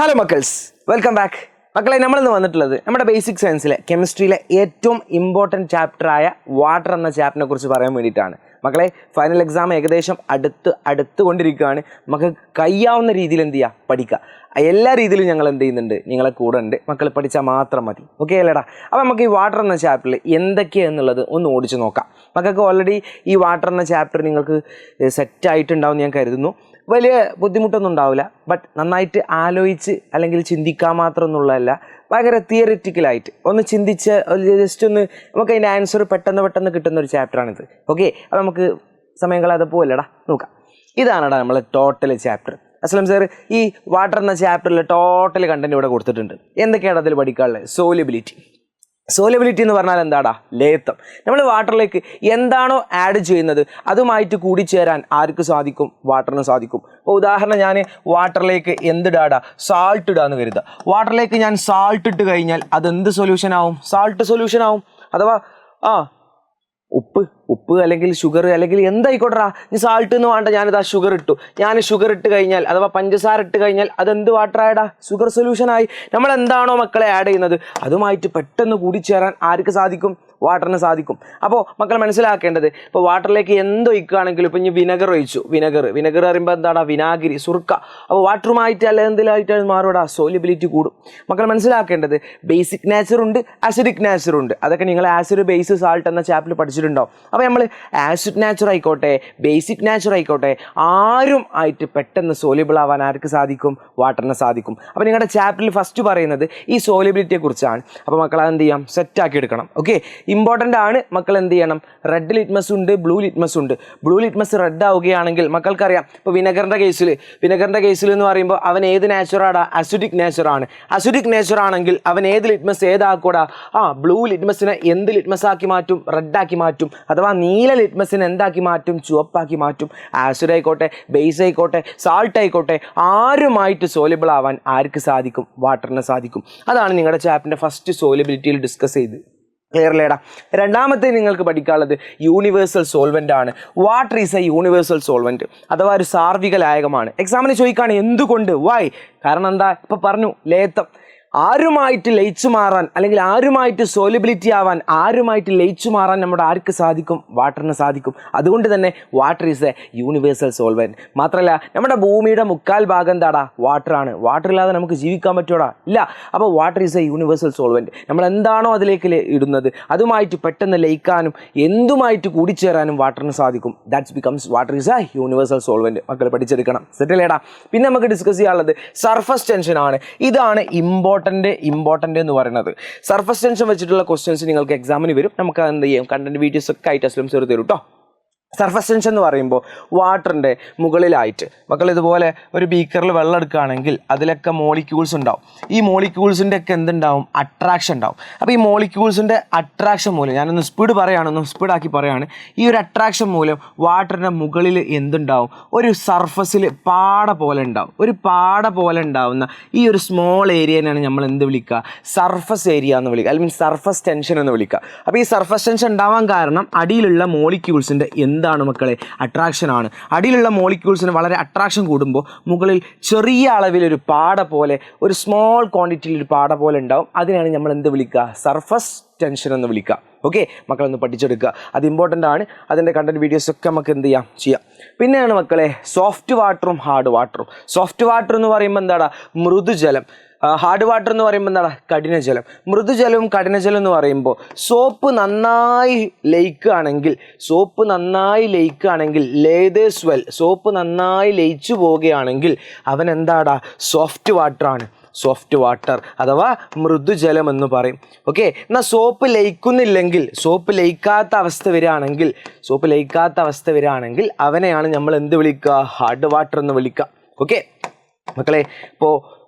Hello മക്കൾസ്, welcome back. മക്കളെ, നമ്മളിന്ന് വന്നിട്ടുള്ളത് നമ്മുടെ ബേസിക് സയൻസിലെ കെമിസ്ട്രിയിലെ ഏറ്റവും ഇമ്പോർട്ടൻറ്റ് ചാപ്റ്ററായ വാട്ടർ എന്ന ചാപ്റ്ററിനെ കുറിച്ച് പറയാൻ വേണ്ടിയിട്ടാണ്. മക്കളെ, ഫൈനൽ എക്സാം ഏകദേശം അടുത്തുകൊണ്ടിരിക്കുകയാണ്. നമുക്ക് കഴിയാവുന്ന രീതിയിൽ എന്ത് ചെയ്യുക, പഠിക്കുക. എല്ലാ രീതിയിലും ഞങ്ങൾ എന്ത് ചെയ്യുന്നുണ്ട്, നിങ്ങളെ കൂടെ ഉണ്ട്. മക്കൾ പഠിച്ചാൽ മാത്രം മതി. ഓക്കെ അല്ലേടാ? അപ്പോൾ നമുക്ക് ഈ വാട്ടർ എന്ന ചാപ്റ്ററിൽ എന്തൊക്കെയാണെന്നുള്ളത് ഒന്ന് ഓടിച്ച് നോക്കാം. മക്കൾക്ക് ഓൾറെഡി ഈ വാട്ടർ എന്ന ചാപ്റ്റർ നിങ്ങൾക്ക് സെറ്റായിട്ടുണ്ടാവും ഞാൻ കരുതുന്നു. വലിയ ബുദ്ധിമുട്ടൊന്നും ഉണ്ടാവില്ല. ബട്ട് നന്നായിട്ട് ആലോചിച്ച് അല്ലെങ്കിൽ ചിന്തിക്കാൻ മാത്രം എന്നുള്ളതല്ല, ഭയങ്കര തിയറിറ്റിക്കലായിട്ട് ഒന്ന് ചിന്തിച്ച് ജസ്റ്റ് ഒന്ന് നമുക്ക് അതിൻ്റെ ആൻസർ പെട്ടെന്ന് കിട്ടുന്ന ഒരു ചാപ്റ്ററാണിത്. ഓക്കെ, അപ്പോൾ നമുക്ക് സമയം കളയാതെ പോവല്ലടാ, നോക്കാം. ഇതാണടാ നമ്മൾ ടോട്ടൽ ചാപ്റ്റർ. അസ്ലം സാർ ഈ വാട്ടർ എന്ന ചാപ്റ്ററിൽ ടോട്ടൽ കണ്ടന്റ് ഇവിടെ കൊടുത്തിട്ടുണ്ട്. എന്തൊക്കെയാണ് അതിൽ പഠിക്കാനുള്ളത്? സോലിബിലിറ്റി എന്ന് പറഞ്ഞാൽ എന്താടാ? ലേത്തം. നമ്മൾ വാട്ടറിലേക്ക് എന്താണോ ആഡ് ചെയ്യുന്നത് അതുമായിട്ട് കൂടിച്ചേരാൻ ആർക്ക് സാധിക്കും? വാട്ടറിന് സാധിക്കും. ഇപ്പോൾ ഉദാഹരണം, ഞാൻ വാട്ടറിലേക്ക് എന്തിടാടാ? സാൾട്ട് ഇടാന്ന് കരുതുക. വാട്ടറിലേക്ക് ഞാൻ സാൾട്ട് ഇട്ട് കഴിഞ്ഞാൽ അതെന്ത് സൊല്യൂഷൻ ആവും? സാൾട്ട് സൊല്യൂഷൻ ആവും. അഥവാ ഉപ്പ് അല്ലെങ്കിൽ ഷുഗർ അല്ലെങ്കിൽ എന്തായിക്കോട്ടെടാ, ഇനി സാൾട്ട് എന്ന് വേണ്ട, ഞാനിതാ ഷുഗർ ഇട്ടു. ഞാൻ ഷുഗർ ഇട്ട് കഴിഞ്ഞാൽ അഥവാ പഞ്ചസാര ഇട്ട് കഴിഞ്ഞാൽ അതെന്ത് വാട്ടറായടാ? ഷുഗർ സൊല്യൂഷനായി. നമ്മൾ എന്താണോ മക്കളെ ആഡ് ചെയ്യുന്നത് അതുമായിട്ട് പെട്ടെന്ന് കൂടിച്ചേരാൻ ആർക്ക് സാധിക്കും? വാട്ടറിന് സാധിക്കും. അപ്പോൾ മക്കൾ മനസ്സിലാക്കേണ്ടത്, ഇപ്പോൾ വാട്ടറിലേക്ക് എന്തൊഴിക്കുകയാണെങ്കിലും, ഇപ്പോൾ ഇനി വിനെഗർ ഒഴിച്ചു, വിനെഗർ പറയുമ്പോൾ എന്താടാ? വിനാഗിരി, സുർക്ക. അപ്പോൾ വാട്ടറുമായിട്ട് അല്ല എന്തിലായിട്ട് മാറുടാ? സോലിബിലിറ്റി കൂടും. മക്കൾ മനസ്സിലാക്കേണ്ടത്, ബേസിക് നേച്ചറുണ്ട്, ആസിഡിക് നേച്ചറുണ്ട്. അതൊക്കെ നിങ്ങൾ ആസിഡ് ബേസ് സാൾട്ട് എന്ന ചാപ്റ്ററിൽ പഠിച്ചിട്ടുണ്ടാവും. അപ്പോൾ നമ്മൾ ആസിഡ് നേച്ചർ ആയിക്കോട്ടെ ബേസിക് നേച്ചർ ആയിക്കോട്ടെ ആരും ആയിട്ട് പെട്ടെന്ന് സോലിബിൾ ആവാൻ ആർക്ക് സാധിക്കും? വാട്ടറിന് സാധിക്കും. അപ്പോൾ നിങ്ങളുടെ ചാപ്റ്ററിൽ ഫസ്റ്റ് പറയുന്നത് ഈ സോലിബിലിറ്റിയെ കുറിച്ചാണ്. അപ്പോൾ മക്കൾ അതെന്ത് ചെയ്യാം? സെറ്റാക്കി എടുക്കണം. ഓക്കെ, ഇമ്പോർട്ടൻ്റ് ആണ്. മക്കൾ എന്ത് ചെയ്യണം? റെഡ് ലിറ്റ്മസ് ഉണ്ട്, ബ്ലൂ ലിറ്റ്മസ് ഉണ്ട്. ബ്ലൂ ലിറ്റ്മസ് റെഡ് ആവുകയാണെങ്കിൽ മക്കൾക്കറിയാം, ഇപ്പോൾ വിനെഗറിൻ്റെ കേസിൽ എന്ന് പറയുമ്പോൾ അവൻ ഏത് നേച്ചറാടാ? അസിഡിക് നേച്ചറാണ്. അസിഡിക് നേച്ചർ ആണെങ്കിൽ അവൻ ഏത് ലിറ്റ്മസ് ഏതാക്കൂടാ? ബ്ലൂ ലിറ്റ്മസിനെ എന്ത് ലിറ്റ്മസ് ആക്കി മാറ്റും? റെഡാക്കി മാറ്റും. അഥവാ നീല ലിറ്റ്മസിനെ എന്താക്കി മാറ്റും? ചുവപ്പാക്കി മാറ്റും. ആസിഡ് ആയിക്കോട്ടെ ബേസ് ആയിക്കോട്ടെ സാൾട്ട് ആയിക്കോട്ടെ ആരുമായിട്ട് സോലിബിൾ ആവാൻ ആർക്ക് സാധിക്കും? വാട്ടറിന് സാധിക്കും. അതാണ് നിങ്ങളുടെ ചാപ്റ്ററിൻ്റെ ഫസ്റ്റ് സോലിബിലിറ്റിയിൽ ഡിസ്കസ് ചെയ്ത്. ക്ലിയർലേടാ? രണ്ടാമത്തെ നിങ്ങൾക്ക് പഠിക്കാനുള്ളത് യൂണിവേഴ്സൽ സോൾവെൻ്റ് ആണ്. Water is A universal solvent, അഥവാ ഒരു സാർവിക ലായകമാണ്. എക്സാമിന് ചോദിക്കുകയാണ് എന്തുകൊണ്ട്, വൈ? കാരണം എന്താ? ഇപ്പോൾ പറഞ്ഞു, ലേത്തം. ആരുമായിട്ട് ലയിച്ചു മാറാൻ അല്ലെങ്കിൽ ആരുമായിട്ട് സോലിബിലിറ്റി ആവാൻ, ആരുമായിട്ട് ലയിച്ചു മാറാൻ നമ്മുടെ ആർക്ക് സാധിക്കും? വാട്ടറിന് സാധിക്കും. അതുകൊണ്ട് തന്നെ water is A universal solvent. മാത്രമല്ല നമ്മുടെ ഭൂമിയുടെ 1/4 ഭാഗം എന്താടാ? വാട്ടറാണ്. വാട്ടർ ഇല്ലാതെ നമുക്ക് ജീവിക്കാൻ പറ്റുമോടാ? ഇല്ല. അപ്പോൾ water is A universal solvent. നമ്മൾ എന്താണോ അതിലേക്ക് ഇടുന്നത് അതുമായിട്ട് പെട്ടെന്ന് ലയിക്കാനും എന്തുമായിട്ട് കൂടിച്ചേരാനും വാട്ടറിന് സാധിക്കും. That's becomes water is A universal solvent. മക്കൾ പഠിച്ചെടുക്കണം. സെറ്റിലേടാ? പിന്നെ നമുക്ക് ഡിസ്കസ് ചെയ്യാനുള്ളത് സർഫസ് ടെൻഷൻ ആണ്. ഇതാണ് ഇമ്പോർട്ടൻ്റ് എന്ന് പറയുന്നത്. സർഫസ് ടെൻഷൻ വെച്ചിട്ടുള്ള ക്വസ്റ്റ്യൻസ് നിങ്ങൾക്ക് എക്സാമിന് വരും. നമുക്ക് എന്ത് ചെയ്യും? കണ്ടന്റ് വീഡിയോസ് ഒക്കെ ആയിട്ട് അസ്ലം സാർ തരും കേട്ടോ. സർഫസ് ടെൻഷൻ എന്ന് പറയുമ്പോൾ വാട്ടറിൻ്റെ മുകളിലായിട്ട് മക്കൾ ഇതുപോലെ ഒരു ബീക്കറിൽ വെള്ളം എടുക്കുകയാണെങ്കിൽ അതിലൊക്കെ മോളിക്യൂൾസ് ഉണ്ടാവും. ഈ മോളിക്യൂൾസിൻ്റെ ഒക്കെ എന്തുണ്ടാവും? അട്രാക്ഷൻ ഉണ്ടാവും. അപ്പോൾ ഈ മോളിക്യൂൾസിൻ്റെ അട്രാക്ഷൻ മൂലം, ഞാനൊന്ന് സ്പീഡാക്കി പറയുകയാണ്, ഈ ഒരു അട്രാക്ഷൻ മൂലം വാട്ടറിൻ്റെ മുകളിൽ എന്തുണ്ടാവും? ഒരു സർഫസിൽ പാട പോലെ ഉണ്ടാവുന്ന ഈ ഒരു സ്മോൾ ഏരിയനാണ് നമ്മൾ എന്ത് വിളിക്കുക? സർഫസ് ഏരിയ എന്ന് വിളിക്കുക, അല്ലെങ്കിൽ സർഫസ് ടെൻഷൻ എന്ന് വിളിക്കുക. അപ്പോൾ ഈ സർഫസ് ടെൻഷൻ ഉണ്ടാവാൻ കാരണം അടിയിലുള്ള മോളിക്യൂൾസിൻ്റെ എന്താണ് മക്കളെ? അട്രാക്ഷനാണ്. അടിയിലുള്ള മോളിക്യൂൾസിന് വളരെ അട്രാക്ഷൻ കൂടുമ്പോൾ മുകളിൽ ചെറിയ അളവിലൊരു പാട പോലെ, ഒരു സ്മോൾ ക്വാണ്ടിറ്റിയിൽ ഒരു പാട പോലെ ഉണ്ടാവും. അതിനാണ് നമ്മൾ എന്ത് വിളിക്കുക? സർഫസ് ടെൻഷൻ എന്ന് വിളിക്കുക. ഓക്കെ, മക്കളൊന്ന് പഠിച്ചെടുക്കുക. അത് ഇമ്പോർട്ടൻ്റ് ആണ്. അതിൻ്റെ കണ്ടന്റ് വീഡിയോസൊക്കെ നമുക്ക് എന്ത് ചെയ്യാം. പിന്നെയാണ് മക്കളെ സോഫ്റ്റ് വാട്ടറും ഹാർഡ് വാട്ടറും. സോഫ്റ്റ് വാട്ടർ എന്ന് പറയുമ്പോൾ എന്താടാ? മൃദുജലം. ഹാർഡ് വാട്ടർ എന്ന് പറയുമ്പോൾ എന്താണ്? കഠിനജലം. മൃദുജലവും കഠിനജലം എന്ന് പറയുമ്പോൾ സോപ്പ് നന്നായി ലയിക്കുകയാണെങ്കിൽ ലേതേഴ്സ് വെൽ, സോപ്പ് നന്നായി ലയിച്ചു പോവുകയാണെങ്കിൽ അവൻ എന്താടാ? സോഫ്റ്റ് വാട്ടറാണ്. സോഫ്റ്റ് വാട്ടർ അഥവാ മൃദുജലം എന്ന് പറയും. ഓക്കെ, എന്നാൽ സോപ്പ് ലയിക്കുന്നില്ലെങ്കിൽ, സോപ്പ് ലയിക്കാത്ത അവസ്ഥ വരികയാണെങ്കിൽ അവനെയാണ് നമ്മൾ എന്ത് വിളിക്കുക? ഹാർഡ് വാട്ടർ എന്ന് വിളിക്കുക. ഓക്കെ മക്കളെ, ഇപ്പോൾ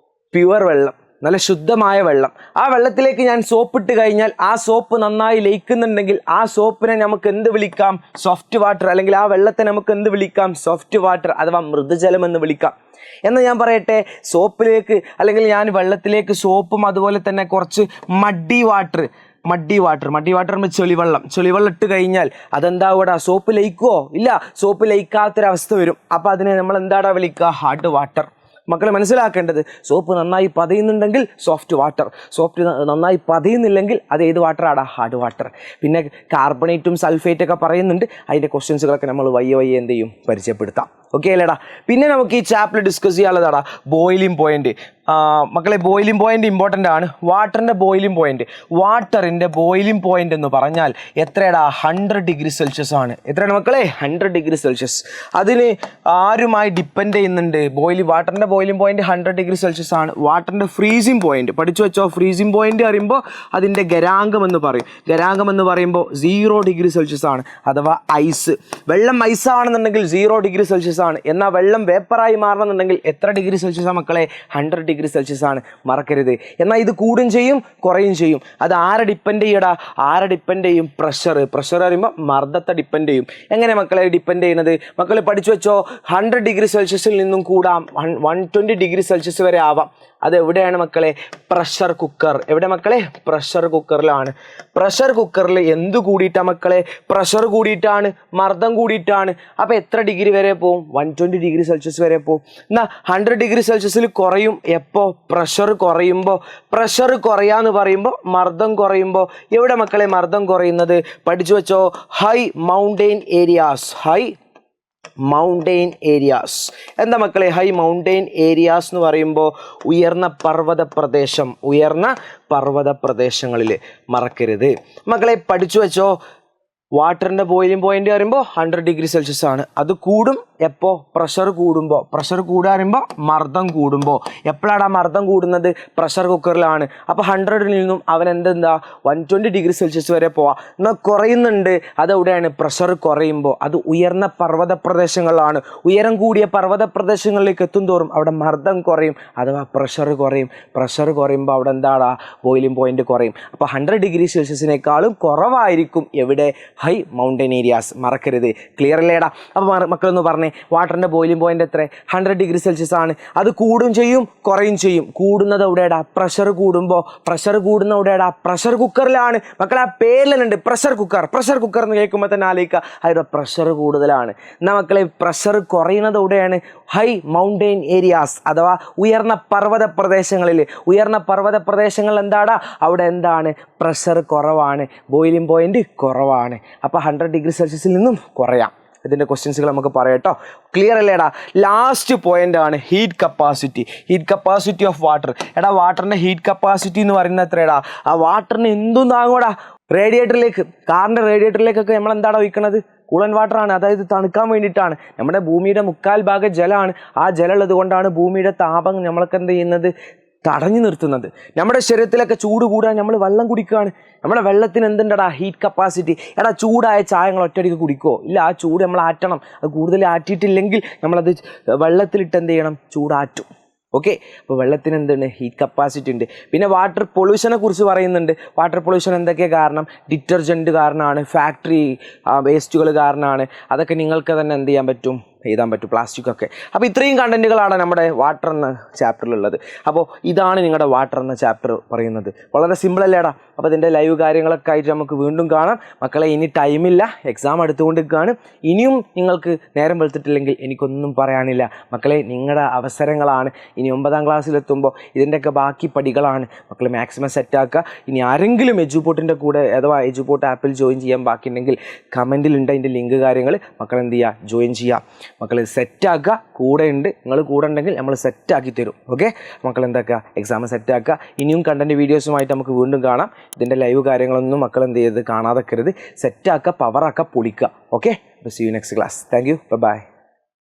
പ്യുവർ വെള്ളം, നല്ല ശുദ്ധമായ വെള്ളം, ആ വെള്ളത്തിലേക്ക് ഞാൻ സോപ്പിട്ട് കഴിഞ്ഞാൽ ആ സോപ്പ് നന്നായി ലയിക്കുന്നുണ്ടെങ്കിൽ ആ സോപ്പിനെ നമുക്ക് എന്ത് വിളിക്കാം? Soft water. അല്ലെങ്കിൽ ആ വെള്ളത്തെ നമുക്ക് എന്ത് വിളിക്കാം? സോഫ്റ്റ് വാട്ടർ അഥവാ മൃദുജലം എന്ന് വിളിക്കാം. എന്ന് ഞാൻ പറയട്ടെ, സോപ്പിലേക്ക് അല്ലെങ്കിൽ ഞാൻ വെള്ളത്തിലേക്ക് സോപ്പും അതുപോലെ തന്നെ കുറച്ച് മഡി വാട്ടർ ചെളിവെള്ളം ഇട്ട് കഴിഞ്ഞാൽ അതെന്താവൂടാ? സോപ്പ് ലയിക്കുമോ? ഇല്ല, സോപ്പ് ലയിക്കാത്തൊരവസ്ഥ വരും. അപ്പോൾ അതിനെ നമ്മൾ എന്താടാ വിളിക്കുക? Hard water. മക്കളെ മനസ്സിലാക്കേണ്ടത്. സോപ്പ് നന്നായി പതയുന്നുണ്ടെങ്കിൽ സോഫ്റ്റ് വാട്ടർ, സോഫ്റ്റ് നന്നായി പതയുന്നില്ലെങ്കിൽ അത് ഏത് വാട്ടറാടാ? Hard water. പിന്നെ കാർബണേറ്റും സൾഫേറ്റൊക്കെ പറയുന്നുണ്ട്. അതിൻ്റെ ക്വസ്റ്റ്യൻസുകളൊക്കെ നമ്മൾ വയ്യ എന്ത് ചെയ്യും? പരിചയപ്പെടുത്താം. ഓക്കെ അല്ലേടാ? പിന്നെ നമുക്ക് ഈ ചാപ്റ്റർ ഡിസ്കസ് ചെയ്യാനുള്ളതാടാ ബോയിലിംഗ് പോയിന്റ്. മക്കളെ ബോയിലിംഗ് പോയിന്റ് ഇമ്പോർട്ടൻ്റ് ആണ്. വാട്ടറിൻ്റെ ബോയിലിംഗ് പോയിന്റ്, വാട്ടറിൻ്റെ ബോയിലിംഗ് പോയിന്റ് എന്ന് പറഞ്ഞാൽ എത്രയാടാ? 100 ഡിഗ്രി സെൽഷ്യസ് ആണ്. എത്രയാണ് മക്കളെ? 100 ഡിഗ്രി സെൽഷ്യസ്. അതിന് ആരുമായി ഡിപ്പെൻഡ് ചെയ്യുന്നുണ്ട്? വാട്ടറിൻ്റെ ബോയിലിംഗ് പോയിന്റ് 100 ഡിഗ്രി സെൽഷ്യസ് ആണ്. വാട്ടറിൻ്റെ ഫ്രീസിംഗ് പോയിന്റ് പഠിച്ചു വെച്ചോ. ഫ്രീസിംഗ് പോയിന്റ് അറിയുമ്പോൾ അതിൻ്റെ ഗരാംഗം എന്ന് പറയും. ഗരാംഗം എന്ന് പറയുമ്പോൾ 0 ഡിഗ്രി സെൽഷ്യസ് ആണ്, അഥവാ ഐസ്. വെള്ളം ഐസാണെന്നുണ്ടെങ്കിൽ 0 ഡിഗ്രി സെൽഷ്യസ് ആണ്. എന്നാൽ വെള്ളം വേപ്പറായി മാറണമെന്നുണ്ടെങ്കിൽ എത്ര ഡിഗ്രി സെൽഷ്യസ് ആണ് മക്കളെ? 100 ഡിഗ്രി സെൽഷ്യസ് ആണ്. മറക്കരുത്. എന്നാൽ ഇത് കൂടും ചെയ്യും കുറയും ചെയ്യും. അത് ആരെ ഡിപ്പെൻഡ് ചെയ്യടാ? ആരെ ഡിപ്പെൻഡ് ചെയ്യും? പ്രഷർ. പ്രഷർ പറയുമ്പോൾ മർദ്ദത്തെ ഡിപ്പെൻഡ് ചെയ്യും. എങ്ങനെ മക്കളെ ഡിപ്പെൻഡ് ചെയ്യുന്നത്? മക്കൾ പഠിച്ചു വെച്ചോ. 100 ഡിഗ്രി സെൽഷ്യസിൽ നിന്നും കൂടാം 120 ഡിഗ്രി സെൽഷ്യസ് വരെ ആവാം. അത് എവിടെയാണ് മക്കളെ? Pressure cooker. എവിടെ മക്കളെ? പ്രഷർ കുക്കറിലാണ്. പ്രഷർ കുക്കറിൽ എന്ത് കൂടിയിട്ടാണ് മക്കളെ? പ്രഷർ കൂടിയിട്ടാണ്, മർദ്ദം കൂടിയിട്ടാണ്. അപ്പോൾ എത്ര ഡിഗ്രി വരെ പോവും? 120 ഡിഗ്രി സെൽഷ്യസ് വരെ പോവും. എന്നാൽ 100 ഡിഗ്രി സെൽഷ്യസിൽ കുറയും എപ്പോൾ? പ്രഷർ കുറയുമ്പോൾ. പ്രഷർ കുറയാന്ന് പറയുമ്പോൾ മർദ്ദം കുറയുമ്പോൾ. എവിടെ മക്കളെ മർദ്ദം കുറയുന്നത്? പഠിച്ചു വെച്ചോ. High mountain areas. High mountain areas. എന്താ മക്കളെ ഹൈ മൗണ്ടെയിൻ ഏരിയാസ് എന്ന് പറയുമ്പോൾ? ഉയർന്ന പർവ്വത പ്രദേശം. ഉയർന്ന പർവ്വത പ്രദേശങ്ങളിൽ. മറക്കരുത് മക്കളെ. പഠിച്ചു വെച്ചോ. വാട്ടറിൻ്റെ ബോയിലിംഗ് പോയിന്റ് പറയുമ്പോൾ 100 ഡിഗ്രി സെൽഷ്യസ് ആണ്. അത് കൂടും എപ്പോൾ? പ്രഷർ കൂടുമ്പോൾ. പ്രഷർ കൂടുക പറയുമ്പോൾ മർദ്ദം കൂടുമ്പോൾ. എപ്പോഴാണ് ആ മർദ്ദം കൂടുന്നത്? പ്രഷർ കുക്കറിലാണ്. അപ്പോൾ 100ൽ നിന്നും അവൻ എന്താ 120 ഡിഗ്രി സെൽഷ്യസ് വരെ പോവാം. എന്നാൽ കുറയുന്നുണ്ട്. അതെവിടെയാണ്? പ്രഷർ കുറയുമ്പോൾ. അത് ഉയർന്ന പർവ്വത പ്രദേശങ്ങളിലാണ്. ഉയരം കൂടിയ പർവ്വത പ്രദേശങ്ങളിലേക്ക് എത്തും തോറും അവിടെ മർദ്ദം കുറയും, അഥവാ പ്രഷർ കുറയും. പ്രഷർ കുറയുമ്പോൾ അവിടെ എന്താടാ? ബോയിലിംഗ് പോയിന്റ് കുറയും. അപ്പോൾ 100 ഡിഗ്രി സെൽഷ്യസിനേക്കാളും കുറവായിരിക്കും എവിടെ? High mountain areas. മറക്കരുത്. ക്ലിയർ അല്ലേടാ? അപ്പോൾ മക്കളൊന്ന് പറഞ്ഞേ, വാട്ടറിൻ്റെ ബോയിലിംഗ് പോയിന്റ് എത്ര? 100 ഡിഗ്രി സെൽഷ്യസ് ആണ്. അത് കൂടും ചെയ്യും കുറയും ചെയ്യും. കൂടുന്നത് എവിടെയാടാ? പ്രഷർ കൂടുമ്പോൾ. പ്രഷർ കൂടുന്ന എവിടെയാടാ? പ്രഷർ കുക്കറിലാണ്. മക്കളെ ആ പേരിലുണ്ട് പ്രഷർ കുക്കർ. പ്രഷർ കുക്കർ എന്ന് കേൾക്കുമ്പോൾ തന്നെ ആലോചിക്കുക അതിൻ്റെ പ്രഷർ കൂടുതലാണ്. എന്നാൽ മക്കളെ പ്രഷർ കുറയുന്നത് എവിടെയാണ്? ഹൈ മൗണ്ടെയിൻ ഏരിയാസ്, അഥവാ ഉയർന്ന പർവ്വത പ്രദേശങ്ങളിൽ. ഉയർന്ന പർവ്വത പ്രദേശങ്ങൾ എന്താടാ? അവിടെ എന്താണ്? പ്രഷർ കുറവാണ്, ബോയിലിംഗ് പോയിന്റ് കുറവാണ്. അപ്പോൾ 100 ഡിഗ്രി സെൽഷ്യസിൽ നിന്നും കുറയാം. ഇതിൻ്റെ ക്വസ്റ്റ്യൻസുകൾ നമുക്ക് പറയാട്ടോ. ക്ലിയർ അല്ലേടാ? ലാസ്റ്റ് പോയിന്റ് ആണ് heat capacity. Heat capacity of water. എടാ വാട്ടറിൻ്റെ ഹീറ്റ് കപ്പാസിറ്റി എന്ന് പറയുന്നത് എത്രയടാ? ആ വാട്ടറിന് എന്തും താങ്ങൂടാ. റേഡിയേറ്ററിലേക്ക്, കാറിൻ്റെ റേഡിയേറ്ററിലേക്കൊക്കെ നമ്മൾ എന്താടാ ഒഴിക്കണത്? കൂളൻ വാട്ടറാണ്. അതായത് തണുക്കാൻ വേണ്ടിയിട്ടാണ്. നമ്മുടെ ഭൂമിയുടെ 1/4 ഭാഗം ജലമാണ്. ആ ജലം ഉള്ളത് കൊണ്ടാണ് ഭൂമിയുടെ താപം നമ്മൾക്ക് എന്ത് ചെയ്യുന്നത്? തടഞ്ഞു നിർത്തുന്നത്. നമ്മുടെ ശരീരത്തിലൊക്കെ ചൂട് കൂടാൻ നമ്മൾ വെള്ളം കുടിക്കുകയാണ്. നമ്മുടെ വെള്ളത്തിന് എന്തുണ്ടടാ? Heat capacity. എടാ ചൂടായ ചായ നമ്മൾ ഒറ്റയടിക്ക് കുടിക്കുമോ? ഇല്ല. ആ ചൂട് നമ്മൾ ആറ്റണം. അത് കൂടുതൽ ആറ്റിയിട്ടില്ലെങ്കിൽ നമ്മളത് വെള്ളത്തിലിട്ട് എന്ത് ചെയ്യണം? ചൂടാറ്റും. ഓക്കെ. അപ്പോൾ വെള്ളത്തിന് എന്തുണ്ട്? ഹീറ്റ് കപ്പാസിറ്റി ഉണ്ട്. പിന്നെ വാട്ടർ പൊല്യൂഷനെ കുറിച്ച് പറയുന്നുണ്ട്. വാട്ടർ പൊല്യൂഷൻ എന്തൊക്കെ കാരണം? ഡിറ്റർജൻറ്റ് കാരണമാണ്, ഫാക്ടറി വേസ്റ്റുകൾ കാരണമാണ്. അതൊക്കെ നിങ്ങൾക്ക് തന്നെ എന്ത് ചെയ്യാൻ പറ്റും? എഴുതാൻ പറ്റും. പ്ലാസ്റ്റിക്കൊക്കെ. അപ്പോൾ ഇത്രയും കണ്ടൻറ്റുകളാണ് നമ്മുടെ വാട്ടർ എന്ന ചാപ്റ്ററിലുള്ളത്. അപ്പോൾ ഇതാണ് നിങ്ങളുടെ വാട്ടർ എന്ന ചാപ്റ്റർ പറയുന്നത്. വളരെ സിമ്പിൾ അല്ലേടാ? അപ്പോൾ ഇതിൻ്റെ ലൈവ് കാര്യങ്ങളൊക്കെ ആയിട്ട് നമുക്ക് വീണ്ടും കാണാം. മക്കളെ ഇനി ടൈമില്ല, എക്സാം അടുത്തുകൊണ്ടിരിക്കുകയാണ്. ഇനിയും നിങ്ങൾക്ക് നേരം വെളുത്തിട്ടില്ലെങ്കിൽ എനിക്കൊന്നും പറയാനില്ല. മക്കളെ നിങ്ങളുടെ അവസരങ്ങളാണ്. ഇനി 9ാം ക്ലാസ്സിലെത്തുമ്പോൾ ഇതിൻ്റെയൊക്കെ ബാക്കി പടികളാണ്. മക്കൾ മാക്സിമം സെറ്റാക്കുക. ഇനി ആരെങ്കിലും എജുപോർട്ടിൻ്റെ കൂടെ അഥവാ എജുപോർട്ട് ആപ്പിൽ ജോയിൻ ചെയ്യാൻ ബാക്കിയുണ്ടെങ്കിൽ കമൻറ്റിലുണ്ട് അതിൻ്റെ ലിങ്ക് കാര്യങ്ങൾ. മക്കൾ എന്ത് ചെയ്യുക? ജോയിൻ ചെയ്യുക. മക്കൾ സെറ്റാക്കുക. കൂടെ ഉണ്ട്. നിങ്ങൾ കൂടെ ഉണ്ടെങ്കിൽ നമ്മൾ സെറ്റാക്കി തരും. ഓക്കെ. മക്കൾ എന്താക്കുക? എക്സാം സെറ്റാക്കുക. ഇനിയും കണ്ടൻറ്റ് വീഡിയോസുമായിട്ട് നമുക്ക് വീണ്ടും കാണാം. ഇതിൻ്റെ ലൈവ് കാര്യങ്ങളൊന്നും മക്കൾ എന്ത് ചെയ്ത് കാണാതെക്കരുത്. സെറ്റാക്കുക, പവറാക്കുക, പൊളിക്കുക. Okay. See you next class. Thank you. By.